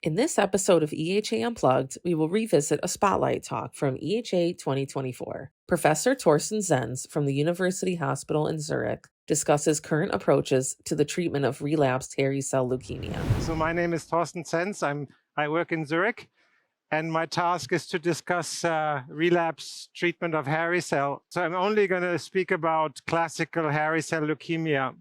In this episode of EHA Unplugged, we will revisit a spotlight talk from EHA 2024. Professor Thorsten Zenz from the University Hospital in Zurich discusses current approaches to the treatment of relapsed hairy cell leukemia. So my name is Thorsten Zenz. I work in Zurich, and my task is to discuss relapse treatment of hairy cell. So I'm only going to speak about classical hairy cell leukemia.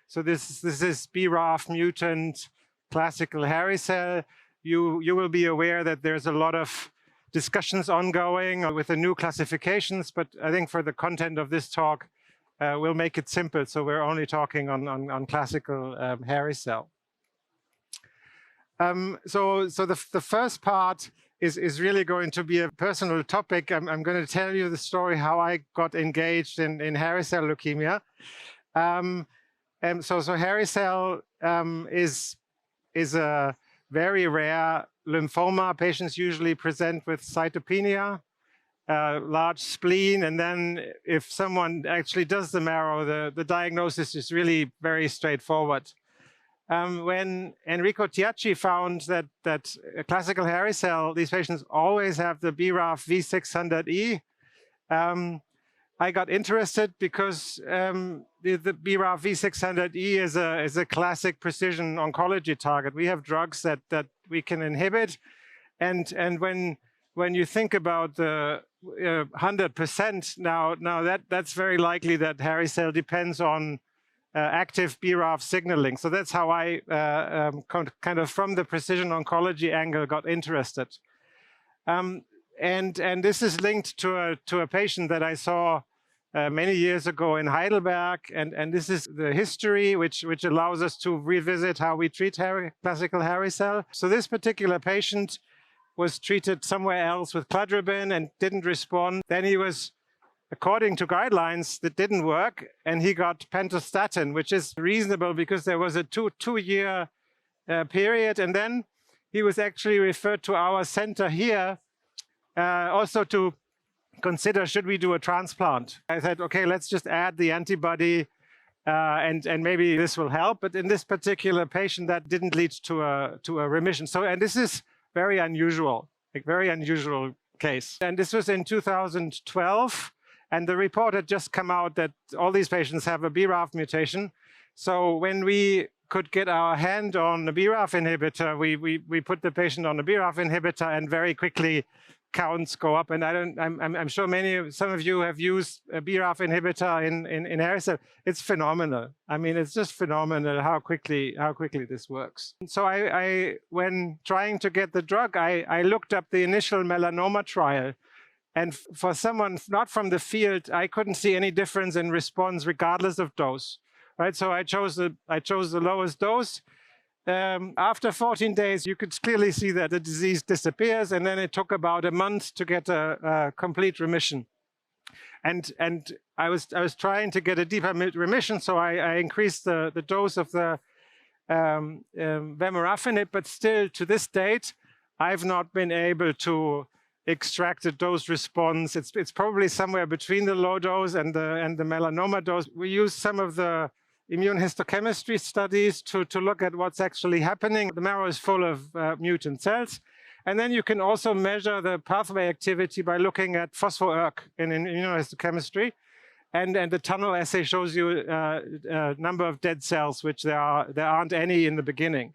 So this is BRAF mutant classical hairy cell. You will be aware that there's a lot of discussions ongoing with the new classifications, but I think for the content of this talk, we'll make it simple. So we're only talking on classical hairy cell. So the first part is really going to be a personal topic. I'm going to tell you the story how I got engaged in hairy cell leukemia. So hairy cell is a very rare lymphoma. Patients usually present with cytopenia, large spleen, and then if someone actually does the marrow, the diagnosis is really very straightforward. When Enrico Tiacci found that a classical hairy cell, these patients always have the BRAF V600E, I got interested because the BRAF V600E is a classic precision oncology target. We have drugs that we can inhibit, and when you think about the 100%, now that's very likely that hairy cell depends on active BRAF signaling. So that's how I kind of from the precision oncology angle got interested. And this is linked to a patient that I saw many years ago in Heidelberg, and this is the history which allows us to revisit how we treat classical hairy cell. So this particular patient was treated somewhere else with cladribine and didn't respond. Then he was, according to guidelines, that didn't work, and he got pentostatin, which is reasonable because there was a two-year period, and then he was actually referred to our center here also to consider, should we do a transplant? I said, okay, let's just add the antibody and maybe this will help. But in this particular patient, that didn't lead to a remission. So, and this is very unusual, a very unusual case. And this was in 2012. And the report had just come out that all these patients have a BRAF mutation. So when we could get our hand on the BRAF inhibitor, we put the patient on the BRAF inhibitor, and very quickly counts go up. And I'm sure some of you have used a BRAF inhibitor in hairy cell. It's phenomenal. I mean, it's just phenomenal how quickly this works. So when trying to get the drug, I looked up the initial melanoma trial. And for someone not from the field, I couldn't see any difference in response regardless of dose. Right? So I chose the lowest dose. After 14 days, you could clearly see that the disease disappears, and then it took about a month to get a complete remission. And I was trying to get a deeper remission, so I increased the dose of the vemurafenib, but still to this date, I've not been able to extract a dose response. It's probably somewhere between the low dose and the melanoma dose. We use some of the immunohistochemistry studies to look at what's actually happening. The marrow is full of mutant cells. And then you can also measure the pathway activity by looking at phospho-ERK in immunohistochemistry. And the tunnel assay shows you a number of dead cells, which there aren't any in the beginning.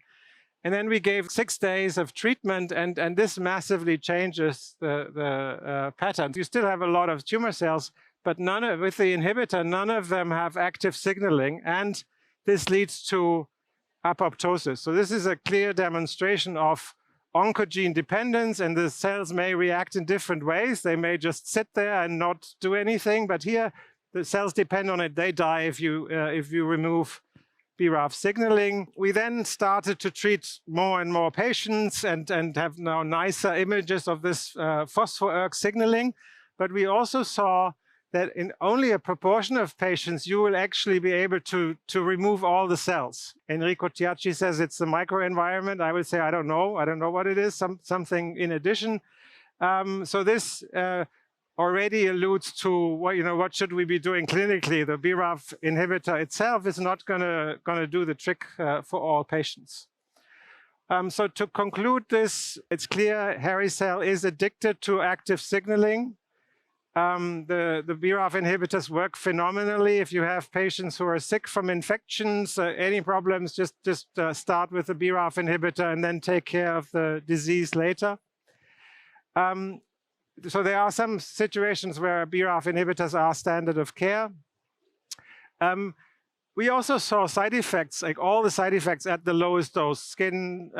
And then we gave 6 days of treatment, and this massively changes the pattern. You still have a lot of tumor cells, but with the inhibitor, none of them have active signaling, and this leads to apoptosis. So this is a clear demonstration of oncogene dependence, and the cells may react in different ways. They may just sit there and not do anything, but here the cells depend on it. They die if you remove BRAF signaling. We then started to treat more and more patients and have now nicer images of this phospho-ERK signaling, but we also saw that in only a proportion of patients, you will actually be able to remove all the cells. Enrico Tiacci says it's the microenvironment. I would say, I don't know what it is, something in addition. So this already alludes to what should we be doing clinically. The BRAF inhibitor itself is not gonna do the trick for all patients. So to conclude this, it's clear hairy cell is addicted to active signaling. The BRAF inhibitors work phenomenally. If you have patients who are sick from infections, any problems, just start with the BRAF inhibitor and then take care of the disease later. So there are some situations where BRAF inhibitors are standard of care. We also saw side effects, like all the side effects at the lowest dose: skin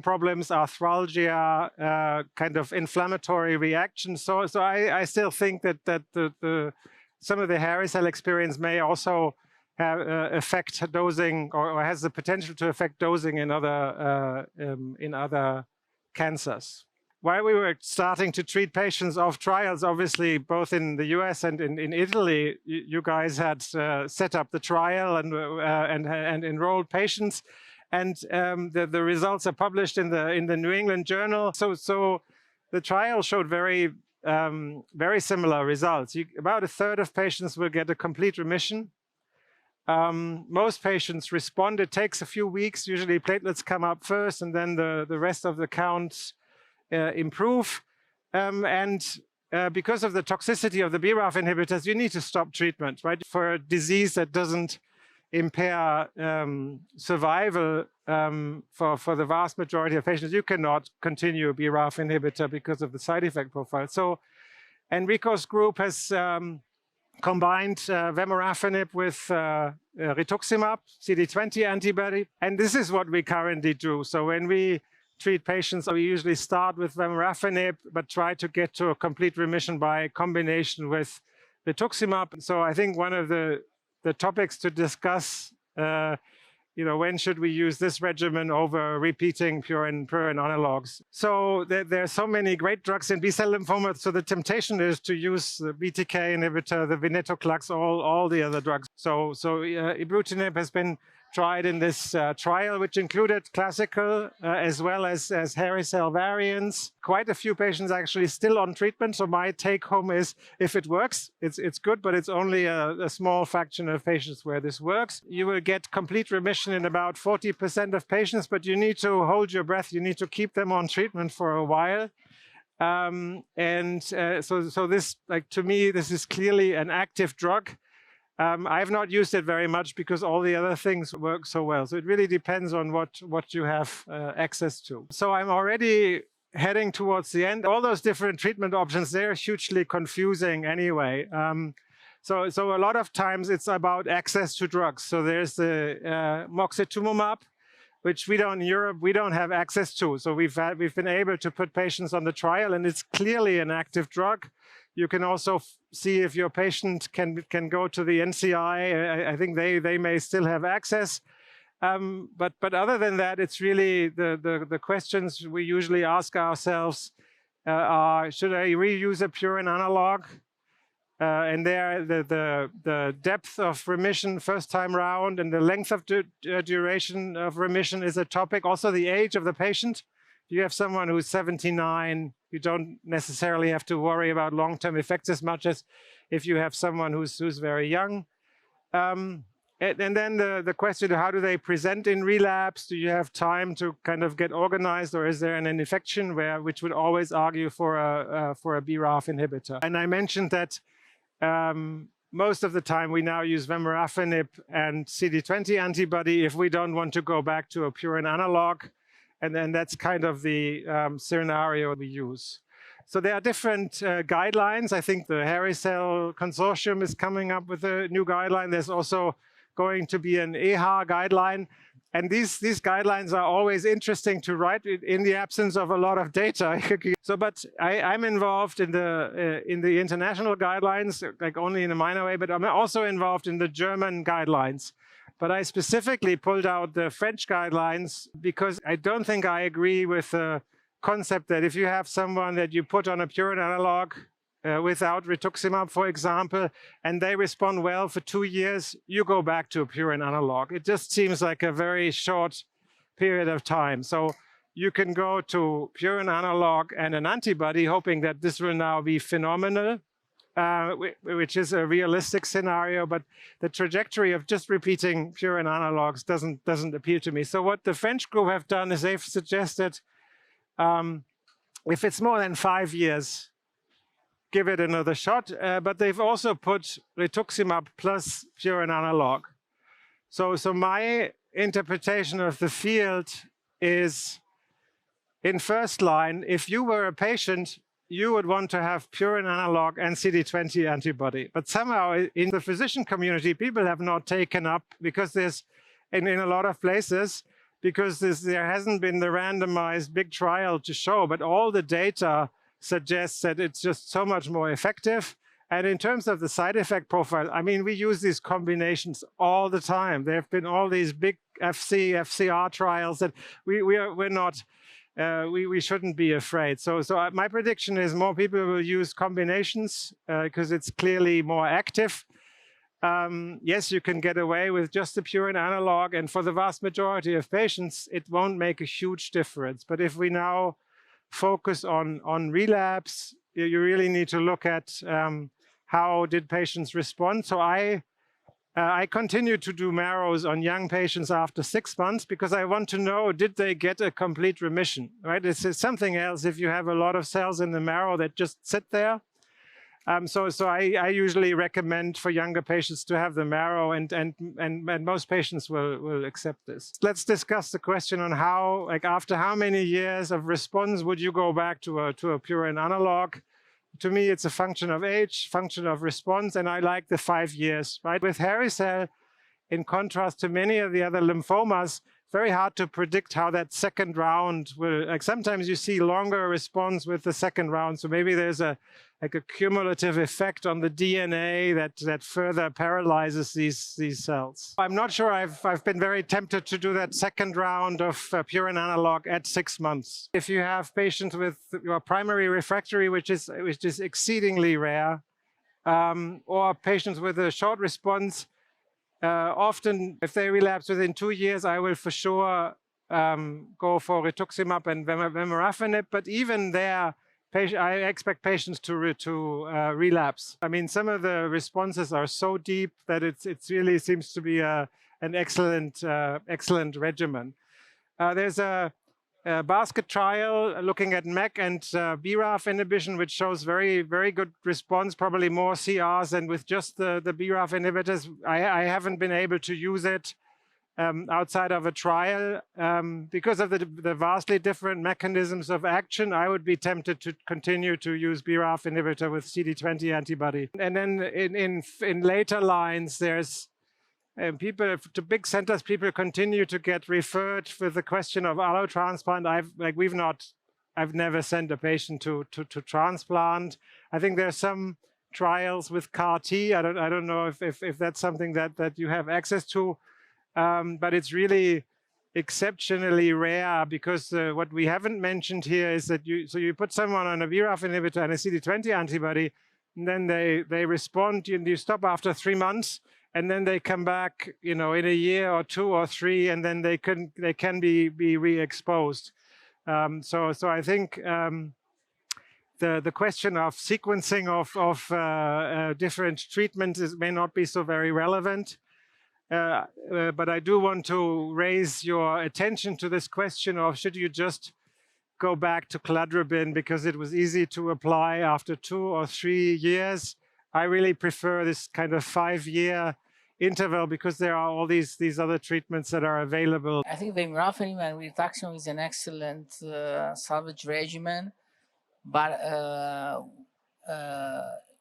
problems, arthralgia, kind of inflammatory reactions. So I still think that some of the hairy cell experience may also have affect dosing, or has the potential to affect dosing in other cancers. While we were starting to treat patients off trials, obviously, both in the US and in Italy, you guys had set up the trial and enrolled patients. And the results are published in the New England Journal. So the trial showed very similar results. About a third of patients will get a complete remission. Most patients respond. It takes a few weeks. Usually platelets come up first, and then the rest of the counts improve. Because of the toxicity of the BRAF inhibitors, you need to stop treatment, right? For a disease that doesn't impair survival for the vast majority of patients, you cannot continue a BRAF inhibitor because of the side effect profile. So Enrico's group has combined vemurafenib with rituximab, CD20 antibody, and this is what we currently do. So when we treat patients, we usually start with vemurafenib, but try to get to a complete remission by combination with rituximab. So I think one of the topics to discuss, when should we use this regimen over repeating purine analogs? So there are so many great drugs in B-cell lymphoma, so the temptation is to use the BTK inhibitor, the venetoclax, all the other drugs. So ibrutinib has been tried in this trial, which included classical as well as hairy cell variants. Quite a few patients actually still on treatment. So my take home is, if it works, it's good, but it's only a small fraction of patients where this works. You will get complete remission in about 40% of patients, but you need to hold your breath. You need to keep them on treatment for a while. So this, to me, this is clearly an active drug. I've not used it very much because all the other things work so well. So it really depends on what you have access to. So I'm already heading towards the end. All those different treatment options, they're hugely confusing anyway. So a lot of times it's about access to drugs. So there's the moxetumomab, which in Europe, we don't have access to. So we've been able to put patients on the trial, and it's clearly an active drug. You can also see if your patient can go to the NCI. I think they may still have access. But other than that, it's really the questions we usually ask ourselves are, should I reuse a purine analog? And there, the depth of remission first time round and the length of duration of remission is a topic. Also the age of the patient. If you have someone who's 79, you don't necessarily have to worry about long-term effects as much as if you have someone who's very young. And then the question, how do they present in relapse? Do you have time to kind of get organized, or is there an infection which would always argue for a BRAF inhibitor? And I mentioned that most of the time we now use vemurafenib and CD20 antibody if we don't want to go back to a purine analog. And then that's kind of the scenario we use. So there are different guidelines. I think the Hairy Cell Consortium is coming up with a new guideline. There's also going to be an EHA guideline. And these guidelines are always interesting to write in the absence of a lot of data. So, but I'm involved in the international guidelines, like only in a minor way, but I'm also involved in the German guidelines. But I specifically pulled out the French guidelines because I don't think I agree with the concept that if you have someone that you put on a purine analog without rituximab, for example, and they respond well for 2 years, you go back to a purine analog. It just seems like a very short period of time. So you can go to purine analog and an antibody, hoping that this will now be phenomenal. which is a realistic scenario, but the trajectory of just repeating purine analogs doesn't appeal to me. So what the French group have done is they've suggested if it's more than 5 years, give it another shot, but they've also put rituximab plus purine analog. So my interpretation of the field is, in first line, if you were a patient, you would want to have purine analog and CD20 antibody. But somehow in the physician community, people have not taken up, because there's, in a lot of places, because there hasn't been the randomized big trial to show, but all the data suggests that it's just so much more effective. And in terms of the side effect profile, I mean, we use these combinations all the time. There have been all these big FCR trials that we shouldn't be afraid. So my prediction is more people will use combinations because it's clearly more active. Yes, you can get away with just the purine analog, and for the vast majority of patients, it won't make a huge difference. But if we now focus on relapse, you really need to look at how did patients respond. So I continue to do marrows on young patients after 6 months, because I want to know, did they get a complete remission, right? It's something else if you have a lot of cells in the marrow that just sit there. So I usually recommend for younger patients to have the marrow, and most patients will accept this. Let's discuss the question on how, like, after how many years of response would you go back to a purine analog? To me, it's a function of age, function of response, and I like the 5 years, right? With hairy cell, in contrast to many of the other lymphomas, very hard to predict how that second round will, like, sometimes you see longer response with the second round. So maybe there's a cumulative effect on the DNA that further paralyzes these cells. I'm not sure I've been very tempted to do that second round of purine analog at 6 months. If you have patients with your primary refractory, which is exceedingly rare, or patients with a short response, often, if they relapse within 2 years, I will for sure go for rituximab and vemurafenib. But even there, I expect patients to relapse. I mean, some of the responses are so deep that it really seems to be an excellent regimen. There's a basket trial looking at MEK and BRAF inhibition, which shows very, very good response, probably more CRs than with just the BRAF inhibitors. I haven't been able to use it outside of a trial. Because of the vastly different mechanisms of action, I would be tempted to continue to use BRAF inhibitor with CD20 antibody. And then in later lines, there's people, to big centers, people continue to get referred with the question of allotransplant. I've never sent a patient to transplant. I think there's some trials with CAR T. I don't know if that's something that you have access to, but it's really exceptionally rare, because what we haven't mentioned here is that you put someone on a BRAF inhibitor and a CD20 antibody, and then they respond, and you stop after 3 months. And then they come back, in a year or 2 or 3, and then they can be re-exposed. So I think the question of sequencing of different treatments may not be so very relevant. But I do want to raise your attention to this question of, should you just go back to cladribine because it was easy to apply after 2 or 3 years? I really prefer this kind of 5-year interval, because there are all these other treatments that are available. I think vemurafenib and rituximab is an excellent salvage regimen, but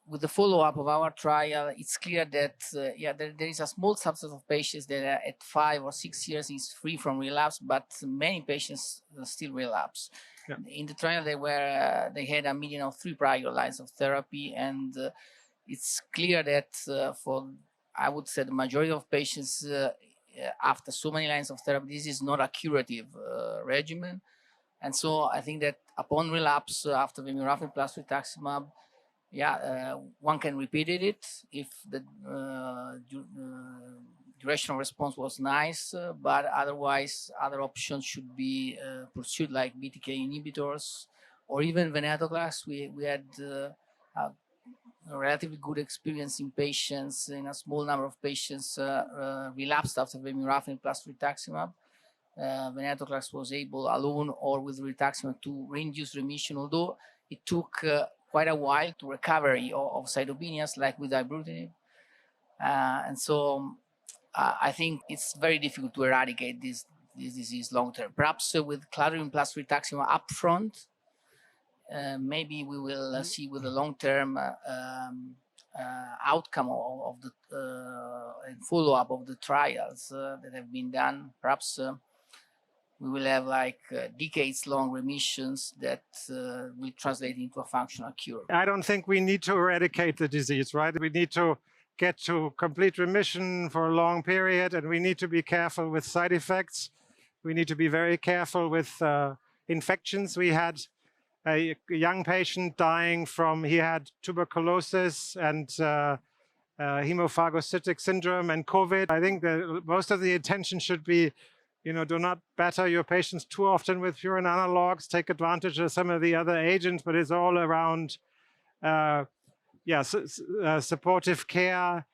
with the follow-up of our trial, it's clear that there is a small subset of patients that are at 5 or 6 years is free from relapse, but many patients still relapse. Yeah. In the trial, they had a median of 3 prior lines of therapy, and it's clear that for, I would say, the majority of patients after so many lines of therapy, this is not a curative regimen. And so I think that upon relapse after vemurafenib plus rituximab, one can repeat it if the durational response was nice, but otherwise other options should be pursued, like BTK inhibitors or even venetoclax. We had relatively good experience in patients, in a small number of patients relapsed after vemurafenib plus rituximab. Venetoclax was able alone or with rituximab to reinduce remission, although it took quite a while to recovery of cytopenias like with ibrutinib. And so I think it's very difficult to eradicate this disease long term. Perhaps with cladribine plus rituximab upfront, maybe we will see with the long-term outcome of the follow-up of the trials that have been done. Perhaps we will have like decades-long remissions that will translate into a functional cure. I don't think we need to eradicate the disease, right? We need to get to complete remission for a long period, and we need to be careful with side effects. We need to be very careful with infections. We had a young patient dying from, he had tuberculosis and hemophagocytic syndrome and COVID. I think that most of the attention should be, do not batter your patients too often with furin analogs, take advantage of some of the other agents, but it's all around supportive care.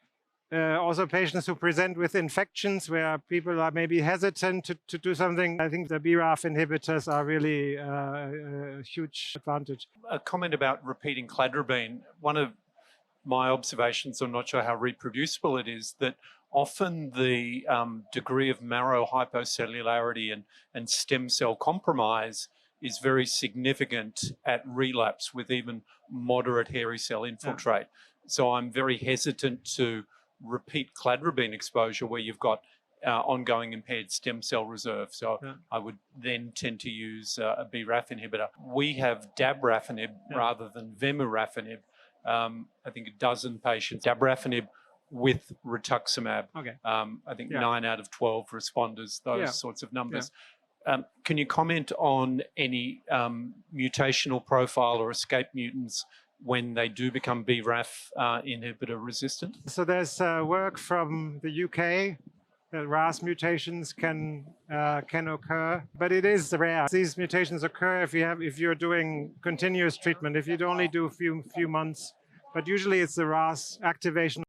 Also patients who present with infections where people are maybe hesitant to do something. I think the BRAF inhibitors are really a huge advantage. A comment about repeating cladribine. One of my observations, I'm not sure how reproducible it is, that often the degree of marrow hypocellularity and stem cell compromise is very significant at relapse with even moderate hairy cell infiltrate. So I'm very hesitant to repeat cladribine exposure where you've got ongoing impaired stem cell reserve. So I would then tend to use a BRAF inhibitor. We have dabrafenib rather than vemurafenib. I think a dozen patients, dabrafenib with rituximab. I think 9 out of 12 responders, those sorts of numbers. Can you comment on any mutational profile or escape mutants when they do become BRAF inhibitor resistant? So there's work from the UK that RAS mutations can occur, but it is rare. These mutations occur if you're doing continuous treatment, if you only do a few months, but usually it's the RAS activation